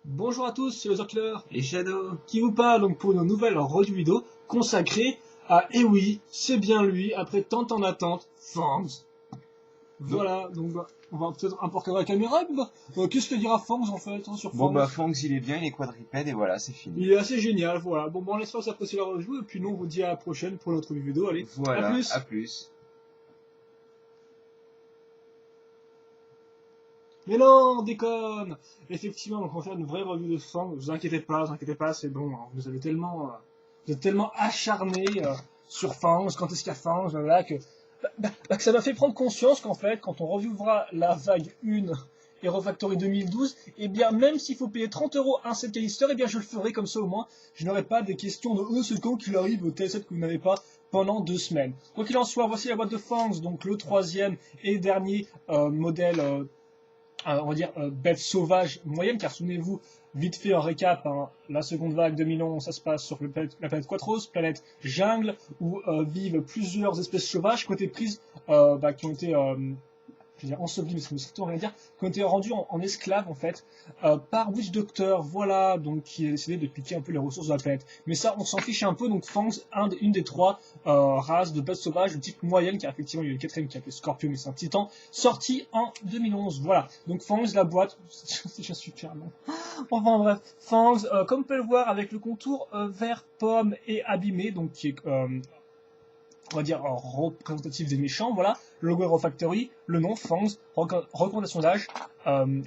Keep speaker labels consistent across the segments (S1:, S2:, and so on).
S1: Bonjour à tous, c'est le Zocler
S2: Et Shadow.
S1: qui vous parle donc pour une nouvelle review vidéo consacrée à, et oui, c'est bien lui, après tant en attente, Fangs. Voilà, donc on va peut-être importer la caméra, et puis qu'est-ce que dira Fangs en fait sur
S2: Bon
S1: Fangs?
S2: bah Fangs il est bien, il est quadripède et voilà, c'est fini.
S1: Il est assez génial, voilà. Bon, on laisse pas s'apprécier la review, et puis nous on vous dit à la prochaine pour notre vidéo, allez, à
S2: Voilà,
S1: plus.
S2: à plus.
S1: Mais non, on déconne. Effectivement, donc on va faire une vraie review de Fangs, vous inquiétez pas, c'est bon, hein. Vous êtes tellement acharnés sur Fangs, quand est-ce qu'il y a Fangs, voilà, que ça m'a fait prendre conscience qu'en fait, quand on reviewera la vague 1 Hero Factory 2012, eh bien, même s'il faut payer 30 € un set canister, eh bien, je le ferai comme ça au moins. Je n'aurai pas des questions de c'est quand qu'il arrive au tel set que vous n'avez pas pendant 2 semaines. Quoi qu'il en soit, voici la boîte de Fangs, donc le troisième et dernier modèle, on va dire, bête sauvage moyenne, car souvenez-vous, vite fait en récap, hein, la seconde vague 2011, ça se passe sur la planète Quatros, planète jungle, où vivent plusieurs espèces sauvages qui ont été prises, qui ont été je veux dire ensevelies, mais ça ne veut rien dire, qui ont été rendues en esclaves en fait, par Witch Doctor, voilà, donc qui a décidé de piquer un peu les ressources de la planète. Mais ça, on s'en fiche un peu, donc Fangs, une des trois races de bêtes sauvages de type moyenne, car effectivement il y a eu le quatrième qui a appelé Scorpion, mais c'est un titan, sorti en 2011, voilà. Donc Fangs, la boîte, c'est déjà super long. Enfin bref, Fangs, comme on peut le voir avec le contour vert, pomme et abîmé, donc qui est on va dire représentatif des méchants, voilà, le logo Hero Factory, le nom Fangs, recommandation d'âge,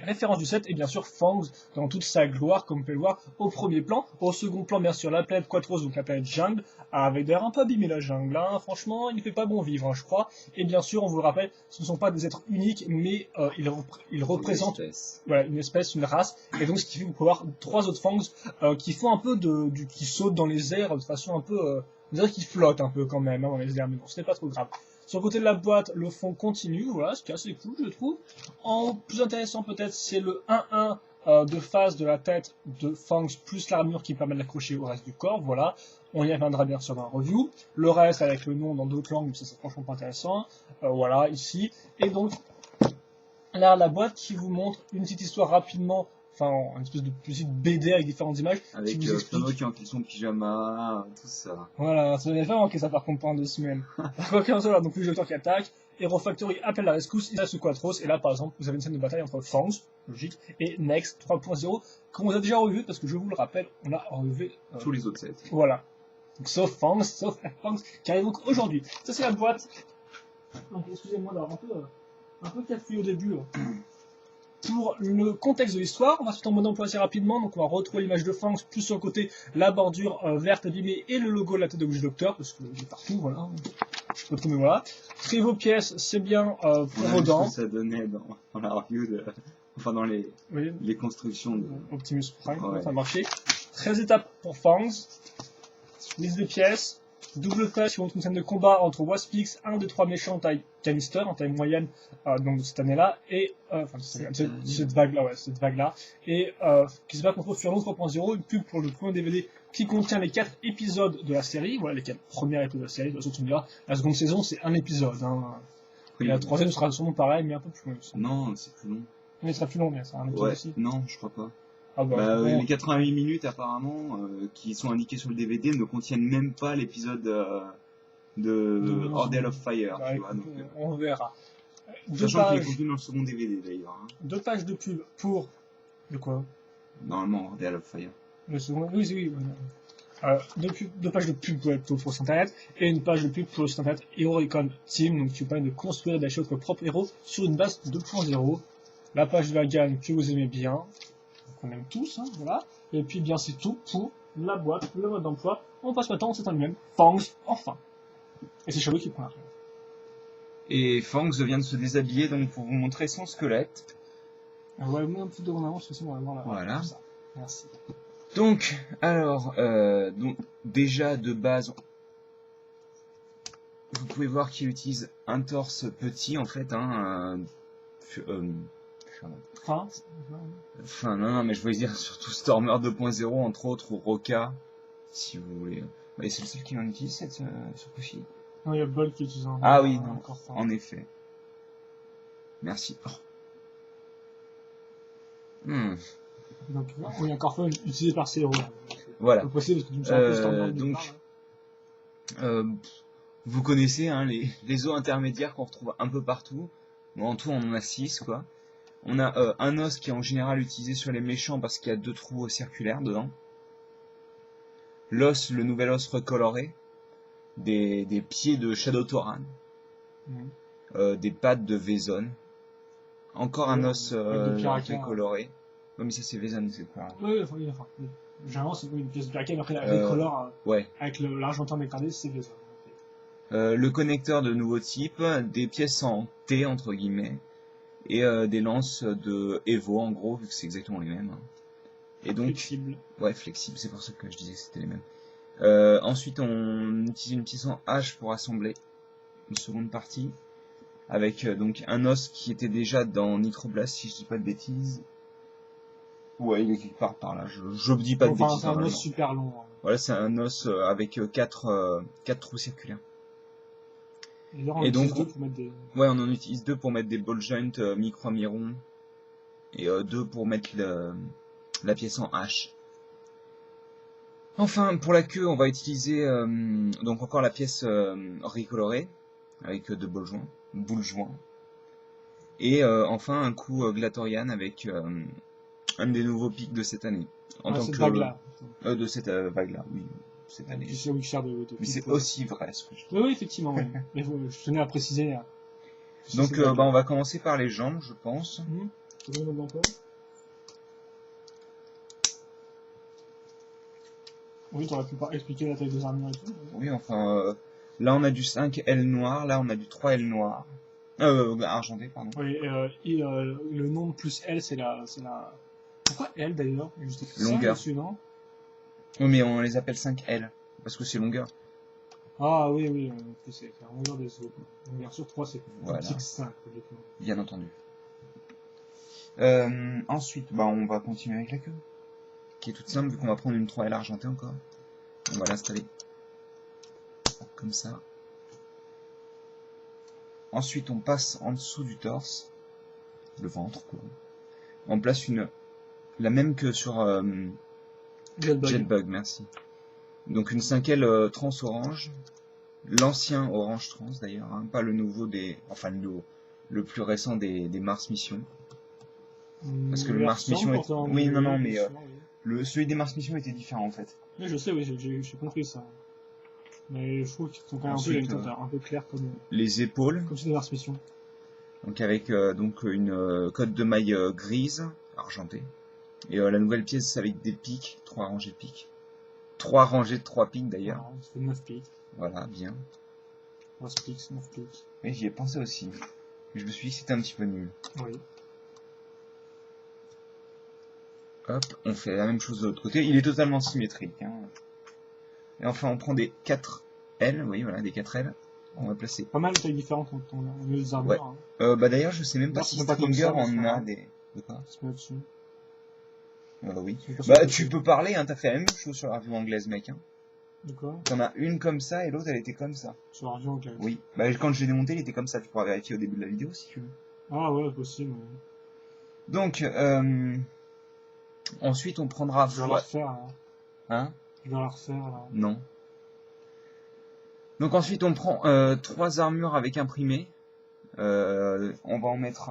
S1: référence du set, et bien sûr Fangs dans toute sa gloire, comme on peut le voir au premier plan. Au second plan, bien sûr, la planète Quatros, donc la planète jungle, avec d'ailleurs un peu abîmé la jungle, hein. Franchement, il ne fait pas bon vivre, hein, je crois. Et bien sûr, on vous le rappelle, ce ne sont pas des êtres uniques, mais ils représentent voilà, une espèce, une race, et donc ce qui fait que vous pouvez avoir trois autres Fangs qui font un peu qui sautent dans les airs de façon un peu on dirait qu'il flotte un peu quand même hein, dans les airs, mais bon, ce n'est pas trop grave. Sur le côté de la boîte, le fond continue, voilà, ce qui est assez cool, je trouve. En plus intéressant peut-être, c'est le 1-1 de face de la tête de Fangs plus l'armure qui permet de l'accrocher au reste du corps, voilà. On y reviendra bien sûr dans la review. Le reste avec le nom dans d'autres langues, ça c'est franchement pas intéressant. Voilà, ici. Et donc, là, la boîte qui vous montre une petite histoire rapidement, enfin, une espèce de petite BD avec différentes images.
S2: Avec
S1: qui vous explique...
S2: Flo qui enfile son pyjama, tout ça.
S1: Voilà, ça m'avait fait manquer ça par contre pendant 2 semaines. Quoi qu'il en soit, donc le docteur qui attaque, Hero Factory appelle la rescousse, il a ce Quatros, et là par exemple, vous avez une scène de bataille entre Fangs, logique, et Next 3.0, qu'on a déjà revu, parce que je vous le rappelle, on a relevé
S2: Tous les autres sets.
S1: voilà. Donc, sauf Fangs, qui arrive donc aujourd'hui. Ça c'est la boîte. Donc excusez-moi d'avoir un peu cafouillé au début. Pour le contexte de l'histoire, on va se faire en mode emploi assez rapidement, donc on va retrouver l'image de Fangs, plus sur le côté la bordure verte abîmée et le logo de la tête de Witch Doctor, parce que j'ai partout, voilà. Je peux tout, mais voilà. Très vos pièces, c'est bien pour vos dents.
S2: Ça donnait dans la review enfin dans les constructions de
S1: Optimus Prime,
S2: ouais.
S1: Ça a marché. 13 étapes pour Fangs. Liste de pièces. Double page qui montre une scène de combat entre Waspix, un des trois méchants en taille canister, en taille moyenne, donc de cette année-là, et cette vague-là, et qui se bat contre Furlong 3.0, une pub pour le premier DVD qui contient les 4 épisodes de la série, voilà les 4 premiers épisodes de la série. De toute façon, tu me diras, la seconde saison c'est un épisode, hein. Et la troisième sera sûrement pareil, mais un peu plus long.
S2: Non, c'est plus long.
S1: Mais il sera plus long, mais c'est un épisode aussi.
S2: Non, je crois pas.
S1: Ah bon.
S2: Les 88 minutes apparemment qui sont indiquées sur le DVD ne contiennent même pas l'épisode de Order of Fire.
S1: Bah,
S2: tu vois, donc,
S1: on verra.
S2: Sachant qu'il est contenu dans le second DVD d'ailleurs. Hein.
S1: 2 pages de pub pour... De quoi?
S2: Normalement, Order of Fire.
S1: Le second... Oui. 2 pages de pub pour le site internet et une page de pub pour le site internet HeroRecon Team, donc qui vous permet de construire et d'acheter votre propre héros sur une base 2.0. La page de la gamme que vous aimez bien, qu'on aime tous, hein, voilà. Et puis bien c'est tout pour la boîte, le mode d'emploi. On passe maintenant, c'est un lui-même, Fangs, enfin. Et c'est Shadow qui prend la relève.
S2: Et Fangs vient de se déshabiller donc pour vous montrer son squelette.
S1: Ouais, moi un peu de en avance, parce que sinon on va voir là.
S2: Voilà.
S1: Ça. Merci.
S2: Donc, alors, déjà de base, vous pouvez voir qu'il utilise un torse petit en fait, hein, enfin, non, mais je voulais dire surtout Stormer 2.0 entre autres, ou Roca, si vous voulez. Et c'est le seul qui en utilise ce coup-ci.
S1: Non, il y a Bolt qui utilise un...
S2: Ah oui, non, en effet. Merci. Oh.
S1: Donc, on est encore fois utilisé par ces héros.
S2: Voilà.
S1: C'est possible parce que tu me sens un peu standard.
S2: Donc, vous connaissez hein, les os intermédiaires qu'on retrouve un peu partout. Bon, en tout, on en a 6, quoi. On a un os qui est en général utilisé sur les méchants parce qu'il y a 2 trous circulaires dedans. L'os, le nouvel os recoloré. Des pieds de Shadow Tauran. Des pattes de Vezon. Encore un os recoloré. Oui, mais ça c'est Vezon, c'est quoi?
S1: Oui. Généralement, c'est une pièce de piraka, mais après, la colore,
S2: ouais.
S1: avec l'argentin dégradé, c'est Vezon.
S2: Le connecteur de nouveau type, des pièces en T, entre guillemets, et des lances de Evo, en gros, vu que c'est exactement les mêmes. Et donc,
S1: flexible.
S2: Ouais, flexible, c'est pour ça que je disais que c'était les mêmes. Ensuite, on utilise une pièce en H pour assembler une seconde partie, avec donc un os qui était déjà dans Nitroblast, si je dis pas de bêtises. Ouais, il est quelque part par là, je dis pas de bêtises.
S1: C'est un os super long. Hein.
S2: Voilà, c'est un os avec 4 trous circulaires.
S1: Et donc, pour mettre des...
S2: ouais, on en utilise 2 pour mettre des ball joints micro-amirons et 2 pour mettre la pièce en H. Enfin, pour la queue, on va utiliser donc encore la pièce recolorée avec 2 boules joints. Et enfin un coup Glatorian avec un des nouveaux pics de cette année. En tant que vague-là. De cette vague-là, oui. Cette année. Mais c'est aussi vrai ce que je dis.
S1: Oui, effectivement. Oui. Mais je tenais à préciser.
S2: Donc on va commencer par les jambes, je pense.
S1: Oui, tu aurais pu expliquer la taille des armures et tout.
S2: Oui, enfin, là on a du 5L noir, là on a du 3L noir. Argenté, pardon.
S1: Oui, le nombre plus L, c'est la... Pourquoi L d'ailleurs?
S2: Longueur.
S1: Dessus, non?
S2: Oui, mais on les appelle 5L, parce que c'est longueur.
S1: Ah oui, c'est la longueur des os. Longueur sur 3, c'est
S2: voilà.
S1: 5.
S2: Bien entendu. Ensuite, on va continuer avec la queue, qui est toute simple, vu qu'on va prendre une 3L argentée encore. On va l'installer comme ça. Ensuite, on passe en dessous du torse, le ventre, quoi. On place la même que sur Jetbug, merci. Donc une 5L trans orange, l'ancien orange trans d'ailleurs, hein, pas le nouveau enfin le plus récent des Mars Mission. Parce que le Mars Mission est... Oui, non, mais celui des Mars Mission était différent en fait.
S1: Oui, je sais, oui, j'ai compris ça. Mais je trouve qu'ils sont quand même un peu clairs comme...
S2: les épaules.
S1: Comme c'est des Mars Mission.
S2: Donc avec donc une cotte de maille grise, argentée. Et la nouvelle pièce avec des pics, 3 rangées de pics. 3 rangées de 3 pics d'ailleurs.
S1: Ah, ça fait 9 pics.
S2: Voilà, bien.
S1: 9 pics.
S2: Et j'y ai pensé aussi. Mais je me suis dit que c'était un petit peu nul.
S1: Oui.
S2: Hop, on fait la même chose de l'autre côté. Il est totalement symétrique. Hein. Et enfin, on prend des 4L. Oui, voilà, des 4L. On va placer.
S1: Pas mal de tailles différentes quand on met les armures.
S2: Ouais. Hein. D'ailleurs, je sais même pas si Stringer en a des... De quoi ?
S1: Se met dessus.
S2: Oui. Tu peux parler, hein, t'as fait la même chose sur la revue anglaise, mec. Hein.
S1: De quoi ?
S2: T'en as une comme ça et l'autre elle était comme ça.
S1: Sur la revue anglaise ?
S2: Oui. Quand je l'ai démonté, il était comme ça. Tu pourras vérifier au début de la vidéo si tu veux.
S1: Ah ouais, possible.
S2: Donc, ensuite on prendra...
S1: Je vais la refaire là.
S2: Hein ?
S1: Je vais la refaire là.
S2: Non. Donc ensuite on prend 3 armures avec imprimé. On va en mettre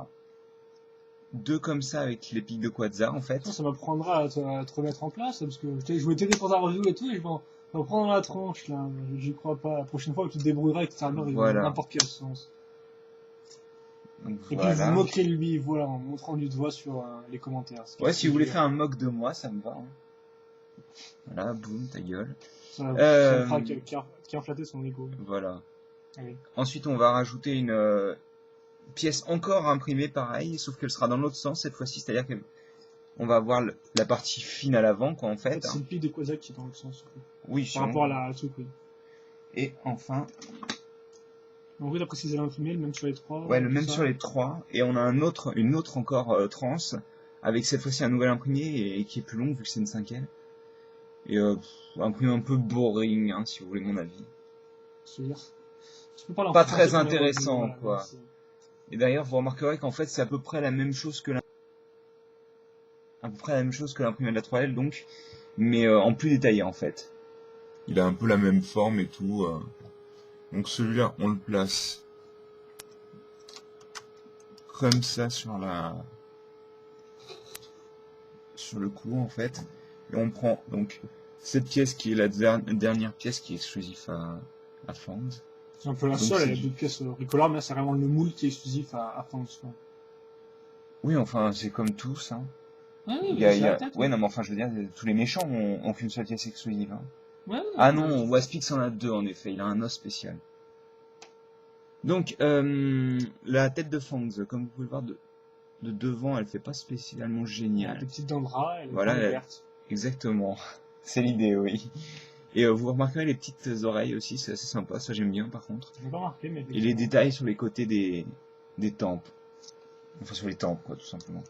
S2: 2 comme ça avec les pics de Quasar en fait.
S1: Ça m'apprendra à te remettre en place parce que je m'étais pour ta review et tout et je vais en prendre la tronche là. J'y crois pas. La prochaine fois tu te débrouilleras avec ta armure dans n'importe quel sens.
S2: Donc,
S1: et puis vous moquez lui, voilà, en montrant du doigt sur les commentaires.
S2: Ouais, si vous voulez faire un mock de moi, ça me va. Hein. Voilà, boum, ta gueule.
S1: Ça fera qui a flatté son ego.
S2: Voilà.
S1: Allez.
S2: Ensuite, on va rajouter une pièce encore imprimée, pareil, sauf qu'elle sera dans l'autre sens cette fois-ci, c'est-à-dire qu'on va avoir la partie fine à l'avant, quoi, en fait.
S1: C'est le pic de Quasar qui est dans l'autre sens.
S2: Oui,
S1: par rapport à la truc, oui.
S2: Et enfin...
S1: En vrai, t'as précisé l'imprimé, le même sur les 3.
S2: Ouais, le même sur les 3. Et on a une autre encore trans, avec cette fois-ci un nouvel imprimé et qui est plus long vu que c'est une 5L. Et imprimé un peu boring, hein, si vous voulez mon avis. Pas très intéressant, quoi. Et d'ailleurs, vous remarquerez qu'en fait, c'est à peu près la même chose que à peu près la même chose que l'imprimé de la 3L, donc, mais en plus détaillé en fait. Il a un peu la même forme et tout. Donc celui-là, on le place comme ça sur le cou en fait. Et on prend donc cette pièce qui est la dernière pièce qui est exclusive à Fangs.
S1: C'est un peu la
S2: Donc,
S1: seule,
S2: c'est
S1: il y a
S2: du-
S1: d'autres pièces bricoleurs, mais là, c'est vraiment le moule qui est exclusif à Fangs, quoi.
S2: Oui, enfin, c'est comme tous, hein.
S1: Ouais, oui, mais c'est la tête,
S2: Ouais, non, mais enfin, je veux dire, tous les méchants ont qu'une seule pièce exclusive, hein.
S1: Ouais,
S2: Ah
S1: mais-
S2: non, Waspix en a deux, en effet. Il a un os spécial. Donc, la tête de Fangs, comme vous pouvez le voir de devant, elle fait pas spécialement
S1: il y a
S2: génial.
S1: des petites dents de rat, et les
S2: Voilà,
S1: dents
S2: elle-
S1: vertes.
S2: Exactement. C'est l'idée, oui. Et vous remarquerez les petites oreilles aussi, c'est assez sympa, ça j'aime bien par contre.
S1: Je l'ai pas remarqué, mais...
S2: Et les détails sur les côtés des tempes. Enfin, sur les tempes, quoi, tout simplement.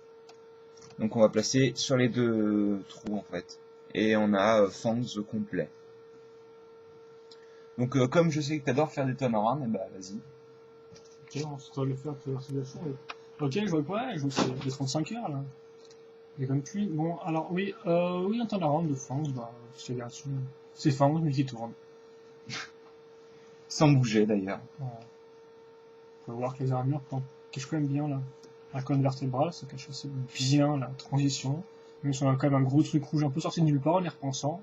S2: Donc on va placer sur les deux trous, en fait. Et on a Fangs complet. Donc comme je sais que t'adores faire des turnarounds, et bah vas-y.
S1: Ok, on se doit le faire pour l'articulation. Ok, je vois quoi, je vois que c'est des 35 heures, là. Il est comme plus... Bon, alors, oui, oui, un turnaround de Fangs, bah, c'est bien sûr. C'est Fangs, mais qui tourne.
S2: Sans bouger d'ailleurs.
S1: Voilà. On peut voir que les armures cachent quand même bien, là. La colonne vertébrale, ça cache assez bien la transition. Même si on a quand même un gros truc rouge un peu sorti de nulle part en y repensant.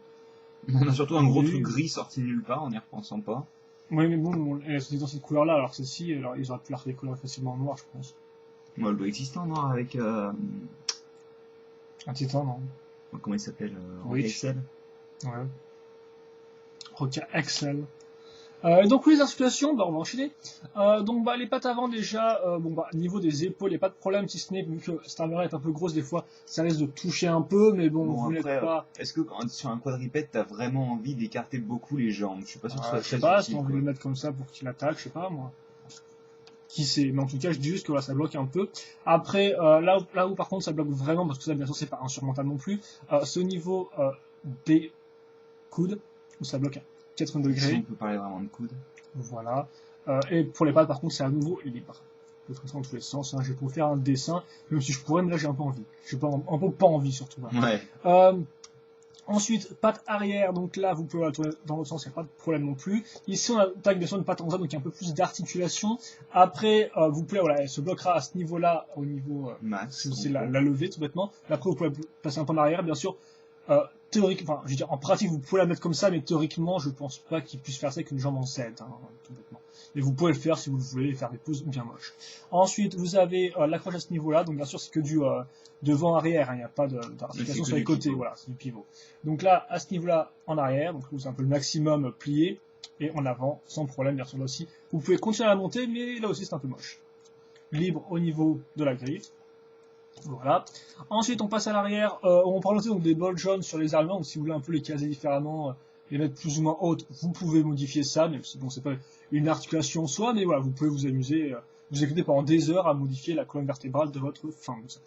S2: On a surtout un gros
S1: Oui.
S2: truc gris sorti de nulle part en n'y repensant pas.
S1: Oui, mais bon, elle est dans cette couleur-là, alors que celle-ci, alors, ils auraient pu la redécolorer facilement en noir, je pense.
S2: Moi, elle doit exister en noir avec...
S1: Un titan, non?
S2: comment il s'appelle
S1: Witch.
S2: Excel.
S1: Ouais. Roca Excel. Donc oui, les articulations, bah, on va enchaîner. Donc bah, les pattes avant déjà, bon bah niveau des épaules, il n'y a pas de problème, si ce n'est vu que cette armure est un peu grosse des fois, ça risque de toucher un peu, mais bon,
S2: Bon,
S1: vous n'êtes
S2: après,
S1: pas...
S2: est-ce que sur un quadripède, t'as vraiment envie d'écarter beaucoup les jambes? Je suis pas sûr que ce soit
S1: je sais
S2: très
S1: pas, si
S2: utile,
S1: on veut
S2: quoi.
S1: le mettre comme ça pour qu'il attaque, je sais pas moi. Qui sait, mais en tout cas je dis juste que voilà, ça bloque un peu. Après, là où par contre ça bloque vraiment, parce que ça bien sûr c'est pas insurmontable non plus, c'est au niveau des coudes, où ça bloque à 80
S2: Si
S1: degrés.
S2: on peut parler vraiment de coude.
S1: Voilà. Et pour les pattes, par contre, c'est à nouveau libre. Je peux ça dans tous les sens. Hein. Je vais vous faire un dessin, même si je pourrais, mais là j'ai un peu envie. J'ai un peu pas envie surtout. Voilà.
S2: Ouais.
S1: Ensuite, patte arrière, donc là vous pouvez la tourner dans l'autre sens, il n'y a pas de problème non plus. Ici on attaque bien sûr une patte en bas, donc il y a un peu plus d'articulation. Après, vous pouvez, voilà, elle se bloquera à ce niveau-là, au niveau,
S2: Max.
S1: c'est la levée tout bêtement. Après vous pouvez passer un peu en arrière, bien sûr. Théoriquement, enfin, je veux dire, en pratique, vous pouvez la mettre comme ça, mais théoriquement, je pense pas qu'il puisse faire ça avec une jambe en 7, hein, tout bêtement. Mais vous pouvez le faire si vous le voulez, faire des poses bien moches. Ensuite, vous avez l'accroche à ce niveau-là, donc bien sûr, c'est que du devant-arrière, hein, il n'y a pas d'articulation
S2: c'est
S1: sur les
S2: du
S1: côtés,
S2: pivot.
S1: voilà, c'est du pivot. Donc là, à ce niveau-là, en arrière, donc vous avez un peu le maximum plié, et en avant, sans problème, bien sûr, là aussi. Vous pouvez continuer à la monter, mais là aussi, c'est un peu moche. Libre au niveau de la griffe. Voilà. Ensuite, on passe à l'arrière. On peut rajouter donc des bols jaunes sur les armures. Donc, si vous voulez un peu les caser différemment, les mettre plus ou moins hautes, vous pouvez modifier ça. Mais bon, c'est pas une articulation en soi, mais voilà, vous pouvez vous amuser, vous écouter pendant des heures à modifier la colonne vertébrale de votre Fangs.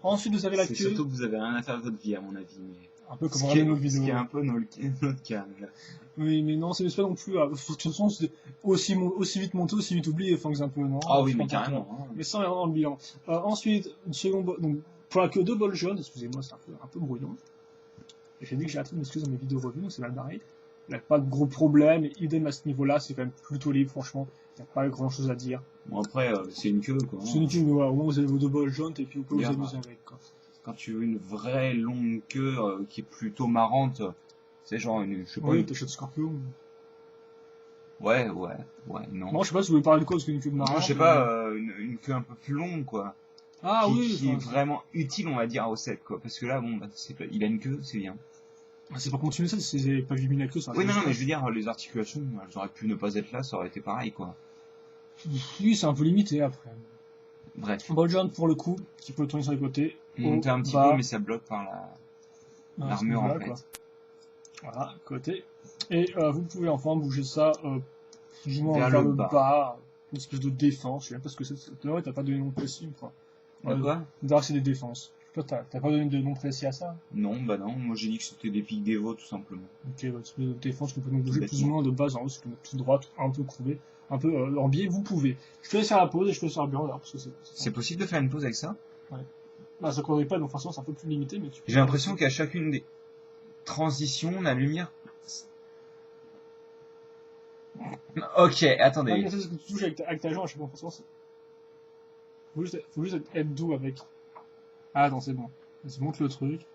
S1: Ensuite, vous avez la
S2: C'est
S1: queue.
S2: surtout que vous avez rien à faire de votre vie, à mon avis. Mais...
S1: Un peu comme
S2: ce
S1: on
S2: qui est,
S1: regarde nos
S2: ce
S1: vidéos.
S2: qui est un peu notre cas. Là.
S1: Oui, mais non, c'est pas non plus. De toute façon, c'est aussi vite monté, aussi vite oublié, Fangs un peu, non?
S2: Ah oui,
S1: Je
S2: mais
S1: pense pas.
S2: carrément. Hein.
S1: Mais sans rien dans le bilan. Ensuite, une seconde donc, pour la queue, deux bols jaunes, excusez-moi, c'est un peu brouillon. J'ai dit que j'ai atteint une excuse dans mes vidéos revues, donc c'est mal barré. Il n'y a pas de gros problème, et idem à ce niveau-là, c'est quand même plutôt libre, franchement. Il n'y a pas grand chose à dire.
S2: Bon, après, c'est une queue, quoi.
S1: C'est inutile, mais voilà, au moins vous avez vos deux bols jaunes, et puis vous pouvez vous
S2: Bien,
S1: amuser avec, quoi.
S2: Quand tu veux une vraie longue queue qui est plutôt marrante, c'est genre une. Je sais pas.
S1: Oui, t'achètes Scorpion.
S2: Ouais, non.
S1: Non, je sais pas si vous voulez parler de quoi, parce qu'une queue de marin.
S2: Non, je sais pas, une queue un peu plus longue, quoi.
S1: Ah
S2: qui,
S1: oui,
S2: qui est
S1: enfin,
S2: vraiment utile, on va dire, au set, quoi. Parce que là, bon, bah, il a une queue, c'est bien.
S1: c'est pas continuer ça, c'est pas viser la queue, ça.
S2: Oui, non, mais je veux dire, les articulations, elles auraient pu ne pas être là, ça aurait été pareil, quoi.
S1: Oui, c'est un peu limité après.
S2: Bref.
S1: Ball jaune pour le coup, qui peut tourner sur les côtés.
S2: Monter un petit peu, mais ça bloque par l'armure, en fait.
S1: Quoi. Voilà, côté. Et vous pouvez enfin bouger ça plus ou moins vers le bas. Une espèce de défense. Je sais même pas ce que c'est. Ouais, t'as pas donné de nom précis, quoi.
S2: Quoi
S1: D'ailleurs, c'est des défenses. Toi, t'as pas donné de nom précis à ça?
S2: Non, bah non. Moi, j'ai dit que c'était des pics d'Evo, tout simplement.
S1: Ok, bah, c'est de défense que vous pouvez donc bouger plus ou moins de base en haut. Si vous mettez tout droit, un peu courbé, un peu en biais, vous pouvez. Je te laisse faire la pause et je te laisse faire bien, parce que
S2: c'est possible de faire une pause avec ça?
S1: Ouais. Bah, ça conduit pas, donc forcément c'est un peu plus limité, mais tu peux.
S2: J'ai l'impression qu'à chacune des transitions, la lumière... Ok,
S1: Ouais,
S2: attendez.
S1: mais c'est ce que tu touches avec ta jambe, à chaque fois, forcément, faut juste être doux avec. Ah non, c'est bon. Vas-y, monte le truc.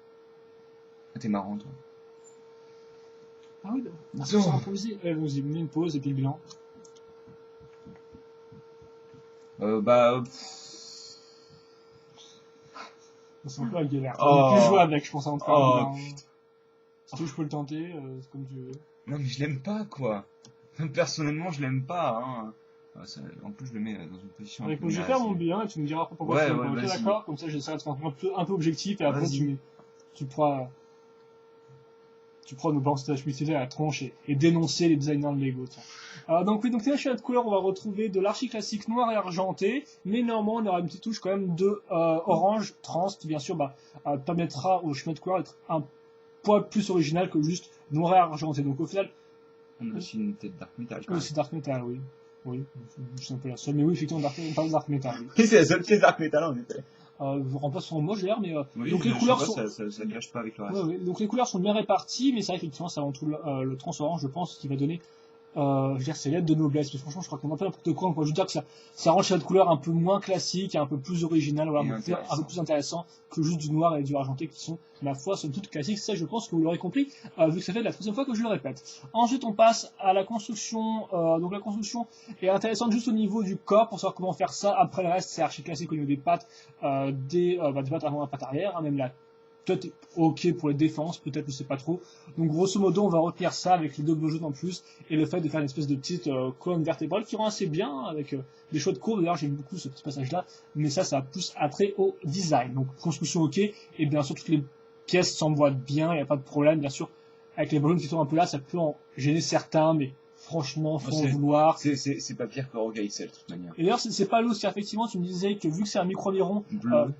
S2: Ah, t'es marrant, toi.
S1: Ah oui,
S2: Donc.
S1: c'est improvisé. Allons-y, mets une pause et puis le bilan.
S2: Bah...
S1: C'est un peu la galère.
S2: Oh.
S1: Plus jouer avec, je pense, avant de faire
S2: Oh,
S1: un bilan. Si je peux le tenter, c'est comme tu veux.
S2: Non, mais je l'aime pas, quoi. Personnellement, je l'aime pas, hein. En plus, je le mets dans une position un peu
S1: Écoute, je vais faire mon bilan et tu me diras pourquoi
S2: Ouais,
S1: tu
S2: ouais,
S1: l'aimes pas. Ok,
S2: vas-y.
S1: d'accord, comme ça j'essaierai de faire un peu objectif et après
S2: Vas-y.
S1: tu pourras nous balancer ta publicité à la tronche et dénoncer les designers de Lego. Tiens. Donc oui, donc les choix de couleurs, on va retrouver de l'archi classique noir et argenté, mais néanmoins on aura une petite touche quand même de orange trans qui bien sûr permettra au chemin de couleur d'être un poil plus original que juste noir et argenté. Donc au final,
S2: On a aussi une tête Dark Metal, quand
S1: oui,
S2: même.
S1: c'est Dark Metal, oui. Oui, c'est un peu la seule, mais oui, effectivement, on parle de Dark Metal. Oui.
S2: Oui, c'est la seule pièce Dark Metal, en effet.
S1: Je remplace son mot, j'ai l'air, mais
S2: Oui,
S1: donc les couleurs sont.
S2: ça ne gâche pas avec le reste.
S1: Ouais, ouais. Donc les couleurs sont bien réparties, mais c'est vrai qu'effectivement, c'est avant tout le trans orange, je pense, qui va donner, je veux dire, ses lettres de noblesse. Mais franchement, je crois qu'on en fait n'importe quoi. Je veux dire que ça rend cette couleur un peu moins classique, et un peu plus original, voilà, un peu plus intéressant que juste du noir et du argenté qui sont, ma foi, somme toute classiques. Ça, je pense que vous l'aurez compris, vu que ça fait la troisième fois que je le répète. Ensuite, on passe à la construction. Donc la construction est intéressante juste au niveau du corps pour savoir comment faire ça. Après le reste, c'est archi classique au niveau des pattes, des pattes avant et pattes arrière, hein, même la peut-être ok pour les défenses, peut-être je sais pas trop. Donc grosso modo on va retenir ça avec les doubles jaune en plus et le fait de faire une espèce de petite colonne vertébrale qui rend assez bien avec des choix de courbes. D'ailleurs j'aime beaucoup ce petit passage là, mais ça a plus attrait au design. Donc construction ok et bien sûr toutes les pièces s'emboîtent bien, il n'y a pas de problème. Bien sûr avec les volumes qui sont un peu là ça peut en gêner certains, mais franchement faut en vouloir.
S2: C'est pas pire que Rogue Excel de toute manière.
S1: Et d'ailleurs, c'est pas lourd, effectivement, tu me disais que vu que c'est un micro-aviron,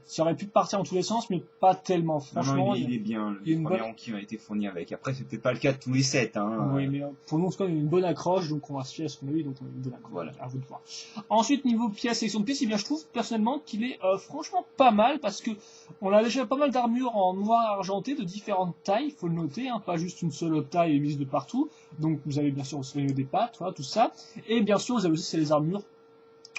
S1: ça aurait pu partir dans tous les sens, mais pas tellement. Franchement,
S2: non, il est bien, le micro-aviron qui a été fourni avec. Après, c'est peut-être pas le cas de tous les sets, hein.
S1: Oui, mais pour nous, en tout cas, il y a une bonne accroche, donc on va se fier à ce qu'on a eu, donc on a une bonne accroche. Voilà, à vous de voir. Ensuite, niveau pièces, sélection de pièces, eh bien, je trouve personnellement qu'il est franchement pas mal, parce que on a déjà pas mal d'armures en noir argenté de différentes tailles, il faut le noter, hein, pas juste une seule taille mise de partout. Donc vous avez bien sûr au niveau des pattes, voilà, tout ça. Et bien sûr, vous avez aussi les armures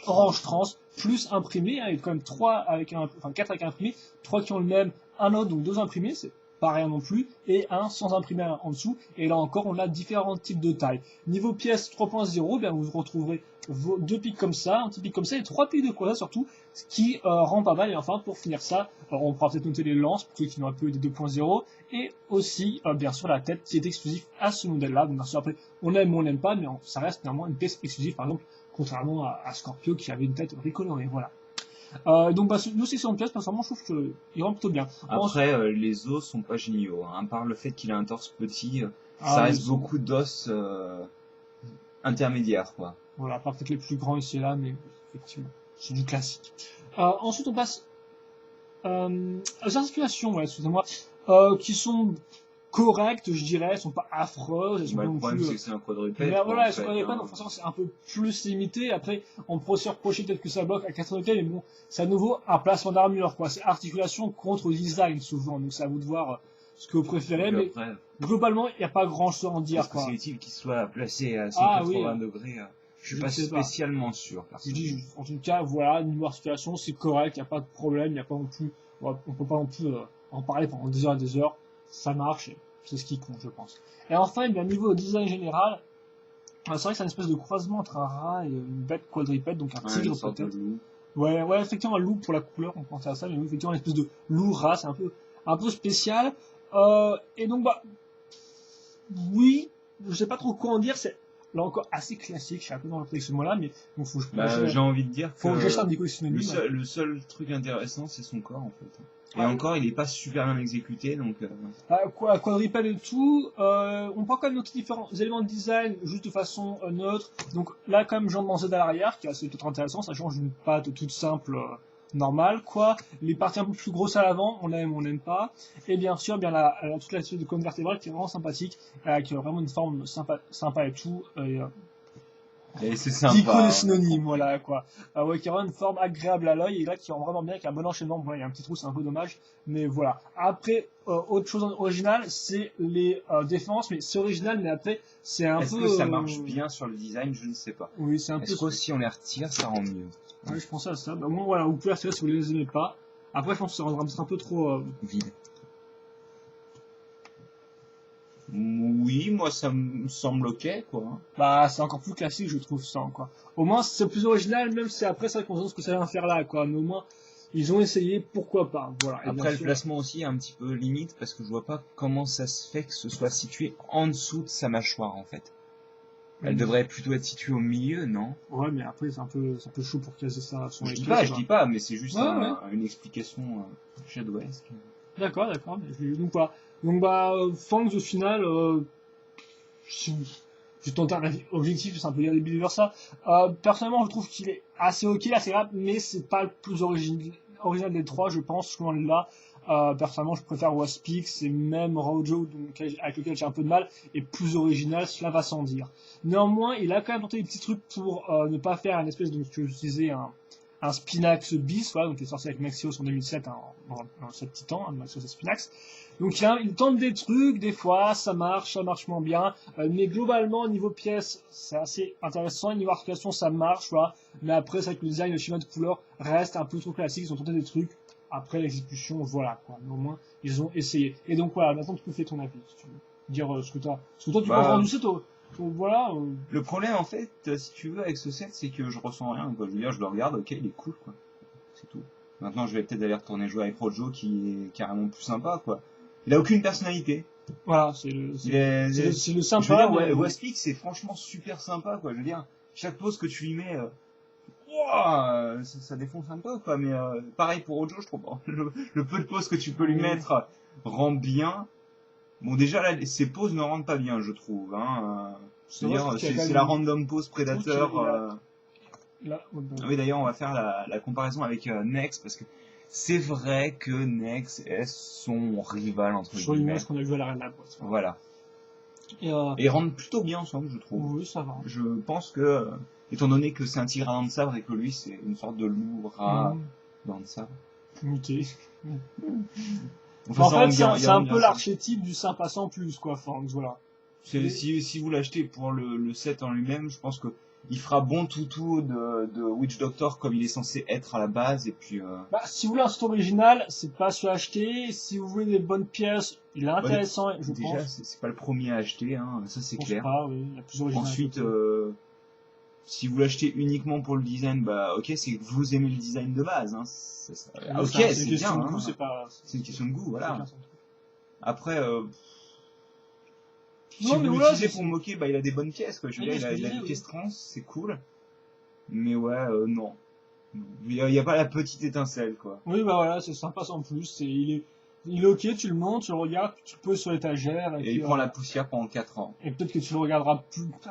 S1: orange trans, plus imprimé, hein, il y a quand même 4 avec un imprimé, 3 qui ont le même, un autre, donc 2 imprimés, c'est pas rien non plus, et un sans imprimer en dessous, et là encore on a différents types de tailles. Niveau pièce 3.0, bien vous retrouverez 2 pics comme ça, un petit pic comme ça, et 3 pics de croisade surtout, ce qui rend pas mal, et enfin pour finir ça, on pourra peut-être noter les lances, pour ceux qui n'auraient pas eu des 2.0, et aussi bien sûr la tête qui est exclusive à ce modèle-là, donc bien sûr après on aime ou on n'aime pas, mais ça reste néanmoins une pièce exclusive, par exemple, contrairement à Scorpio qui avait une tête recolorée, voilà. Donc nous c'est sur une pièce, personnellement je trouve qu'il rend plutôt bien.
S2: Après les os sont pas géniaux, hein. À part le fait qu'il a un torse petit, ça reste beaucoup d'os intermédiaires, quoi.
S1: Voilà, à part peut-être les plus grands ici et là, mais effectivement, c'est du classique. Ensuite on passe aux articulations, ouais, excusez-moi, qui sont correctes, je dirais, elles sont pas affreuses, elles sont pas
S2: Le
S1: non
S2: problème
S1: plus.
S2: c'est que c'est un quadrupède.
S1: Mais voilà, elles sont
S2: quadrupède,
S1: quadrupèdes, donc forcément c'est un peu plus limité. Après, on pourrait se reprocher peut-être que ça bloque à 4 hôtels, mais bon, c'est à nouveau un placement d'armure, quoi. C'est articulation contre design souvent, donc c'est à vous de voir ce que vous préférez, mais
S2: après,
S1: globalement, il n'y a pas grand chose à en dire, quoi.
S2: c'est utile qu'il soit placé à 180 degrés. Je suis pas
S1: sais pas.
S2: spécialement sûr.
S1: Je dis, en tout cas, voilà, niveau articulation, c'est correct, il n'y a pas de problème, il n'y a pas non plus, on peut pas non plus en parler pendant des heures et des heures, ça marche, et c'est ce qui compte, je pense. Et enfin, bien, niveau design général, c'est vrai que c'est une espèce de croisement entre un rat et une bête quadrupède, donc un tigre peut-être. Ouais, effectivement, un loup pour la couleur, on pensait à ça, mais oui, effectivement, une espèce de loup-rat, c'est un peu spécial. Et donc, oui, je sais pas trop quoi en dire, c'est là encore assez classique, je suis un peu dans le ce mot-là, mais bon, faut que
S2: j'ai envie de dire que le seul truc intéressant, c'est son corps, en fait. Et encore, il est pas super bien exécuté, donc...
S1: Quadrupède et tout, on peut quand même noter différents éléments de design juste de façon neutre. Donc là, quand même, jambes en Z à l'arrière, qui est assez peut-être intéressant, ça change d'une patte toute simple, normale, quoi. Les parties un peu plus grosses à l'avant, on aime, on n'aime pas. Et bien sûr, toute la suite de colonne vertébrale qui est vraiment sympathique, qui a vraiment une forme sympa et tout.
S2: Et c'est
S1: Qui connaît
S2: sympa.
S1: les synonymes, voilà, quoi. Ouais, qui aura une forme agréable à l'œil, et là, qui rend vraiment bien, avec un bon enchaînement. Bon, il y a un petit trou, c'est un peu dommage, mais voilà. Après, autre chose originale, c'est les défenses, mais c'est original, mais après, c'est un
S2: Est-ce
S1: peu...
S2: que ça marche bien sur le design? Je ne sais pas.
S1: Oui, c'est un peu...
S2: Est-ce qu'aussi on les retire, ça rend mieux?
S1: Ouais, je pensais à ça. Bah, bon, voilà, vous pouvez retirer si vous les aimez pas. Après, je pense que ça rendra peut-être un peu trop...
S2: Vide. Oui, moi ça me semble ok, quoi.
S1: Bah, c'est encore plus classique, je trouve, ça, quoi. Au moins, c'est plus original, même si après, c'est vrai qu'on se demande ce que ça vient faire là, quoi. Mais au moins, ils ont essayé, pourquoi pas. Voilà. Et bien
S2: Après, le
S1: sûr,
S2: placement aussi est un petit peu limite parce que je vois pas comment ça se fait que ce soit situé en dessous de sa mâchoire en fait. Elle devrait plutôt être située au milieu, non?
S1: ouais, mais après, c'est un peu chaud pour caser ça sur les pieds,
S2: Je dis pas, mais c'est juste
S1: Ouais, ouais.
S2: une explication shadowesque.
S1: D'accord, d'accord. Donc, pas. Donc, bah, Fangs, au final, si je tente un avis objectif, c'est un peu dire des billes vers ça. Personnellement, je trouve qu'il est assez ok, assez grave, mais c'est pas le plus original des trois, je pense, loin de là. Personnellement, je préfère Waspix et même Rojo, donc, avec lequel j'ai un peu de mal, est plus original, cela va sans dire. Néanmoins, il a quand même tenté des petits trucs pour ne pas faire une espèce de, ce que je disais, un Spinax bis, voilà, donc qui est sorti avec Maxios en 2007, hein, dans 7 titans, hein, Maxios et Spinax. Donc il tente des trucs, des fois ça marche moins bien, mais globalement au niveau pièces c'est assez intéressant, niveau articulation ça marche, voilà. Mais après c'est vrai que le design, le schéma de couleur reste un peu trop classique, ils ont tenté des trucs, après l'exécution voilà quoi, mais au moins ils ont essayé. Et donc voilà, maintenant tu peux faire ton avis, si tu veux dire ce que toi tu penses
S2: Bah,
S1: rendu set, voilà.
S2: le problème en fait, si tu veux, avec ce set, c'est que je ressens rien, quoi. Je veux dire, je le regarde, ok, il est cool, quoi. C'est tout. Maintenant, je vais peut-être aller retourner jouer avec Rojo, qui est carrément plus sympa, quoi. Il a aucune personnalité.
S1: Voilà, c'est le sympa.
S2: Je veux dire,
S1: mais...
S2: Waspix, c'est franchement super sympa, quoi. Je veux dire, chaque pose que tu lui mets, ouah, ça défonce un peu, quoi. Mais pareil pour Rojo, je trouve. Le peu de poses que tu peux lui mettre rend bien. Bon, déjà, là, ses poses ne rendent pas bien, je trouve. Hein. C'est-à-dire, c'est la random pose prédateur.
S1: Là,
S2: Ah oui, d'ailleurs, on va faire la comparaison avec Nex, parce que c'est vrai que Nex est son rival, entre
S1: sur
S2: guillemets.
S1: l'image qu'on a vu à l'arène de la boîte.
S2: Voilà.
S1: Et
S2: ils rendent plutôt bien ensemble, je trouve.
S1: oui, ça va.
S2: Je pense que, étant donné que c'est un tigre à dents de sabre et que lui, c'est une sorte de loup rat dents de sabre.
S1: Muté.
S2: Enfin,
S1: en fait, c'est un peu l'archétype du sympa sans plus, quoi, Fangs, voilà.
S2: Si vous l'achetez pour le set en lui-même, je pense que il fera bon toutou de Witch Doctor comme il est censé être à la base, et puis...
S1: Bah, si vous voulez un set original, c'est pas celui à acheter. Si vous voulez des bonnes pièces, il est intéressant, je pense.
S2: Déjà, c'est pas le premier à acheter, hein, ça c'est clair.
S1: Pas, oui. Il y a plus original.
S2: Ensuite, si vous l'achetez uniquement pour le design, bah ok, c'est que vous aimez le design de base. Hein. Ok, c'est bien. Hein. C'est une question de goût, voilà. Après, si vous l'utilisez pour moquer, bah il a des bonnes pièces, quoi. Je veux dire, il a des pièces trans, c'est cool. Mais ouais, non. Il y a pas la petite étincelle, quoi.
S1: Oui, bah voilà, c'est sympa sans plus. Il est ok, tu le montes, tu le regardes, tu le poses sur l'étagère.
S2: Et il prend la poussière pendant 4 ans.
S1: Et peut-être que tu le regarderas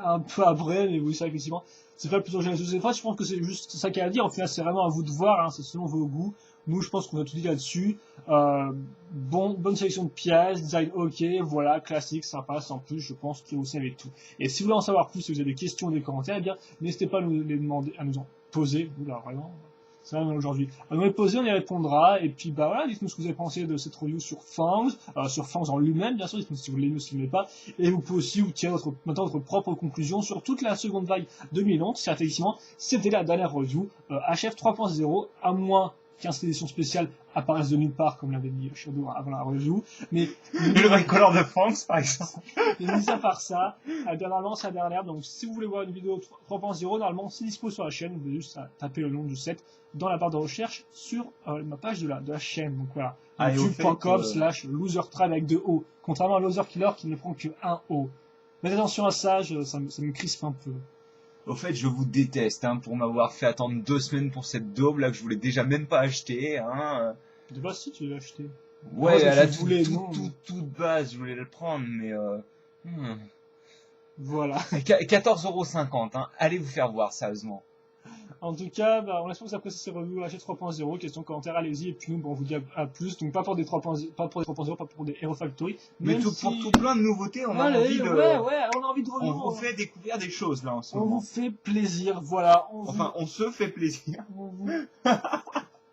S1: un peu après, mais oui, ça, effectivement. C'est pas le plus original de ces fois. Je pense que c'est juste ça qu'il y a à dire. En final, c'est vraiment à vous de voir, hein, c'est selon vos goûts. Nous, je pense qu'on a tout dit là-dessus. Bonne sélection de pièces, design ok, voilà, classique, sympa, sans plus, je pense que vous savez tout. Et si vous voulez en savoir plus, si vous avez des questions ou des commentaires, eh bien, n'hésitez pas à nous les demander, à nous en poser. Oula, vraiment. C'est vraiment aujourd'hui. À nous les poser, on y répondra. Et puis, bah voilà, dites-nous ce que vous avez pensé de cette review sur Fangs en lui-même, bien sûr, dites-nous si vous l'aimez ou si vous l'aimez pas. Et vous pouvez aussi vous tirer maintenant votre propre conclusion sur toute la seconde vague 2011, si effectivement, c'était la dernière review HF 3.0, à moins qu'un édition spéciale apparaisse de nulle part, comme l'avait dit Shadow avant la review. Mais
S2: le Recolor de Fangs, par exemple.
S1: Et mis à part ça, normalement c'est la dernière, donc si vous voulez voir une vidéo 3.0, normalement c'est dispo sur la chaîne, vous pouvez juste taper le nom du set dans la barre de recherche sur ma page de la chaîne, donc voilà, youtube.com/losertribe avec 2 O, contrairement à Loser Killer qui ne prend que 1 O. Mais attention à ça, ça me crispe un peu.
S2: Au fait, je vous déteste, hein, pour m'avoir fait attendre 2 semaines pour cette daube là que je voulais déjà même pas acheter, hein.
S1: De base, si tu l'as acheté.
S2: Ouais, à la toute base, je voulais le prendre, mais
S1: Voilà.
S2: 14,50 €, hein. Allez vous faire voir, sérieusement.
S1: En tout cas, on espère que vous appréciez ces revues H 3.0. Questions, commentaires, allez-y. Et puis nous, on vous dit à plus. Donc pas pour des 3.0, pas pour des 3.0, pas pour des Hero Factory.
S2: Mais
S1: Même
S2: pour
S1: si...
S2: tout plein de nouveautés, on a
S1: Allez,
S2: envie de...
S1: ouais, on a envie de
S2: On
S1: revenir.
S2: vous fait découvrir des choses là en ce
S1: On vous
S2: moment.
S1: fait plaisir, voilà.
S2: Enfin, on se fait plaisir.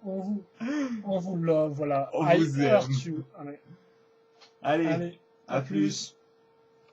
S1: On vous love, voilà.
S2: On
S1: I
S2: vous aime.
S1: hurt you.
S2: Allez,
S1: Allez,
S2: à plus.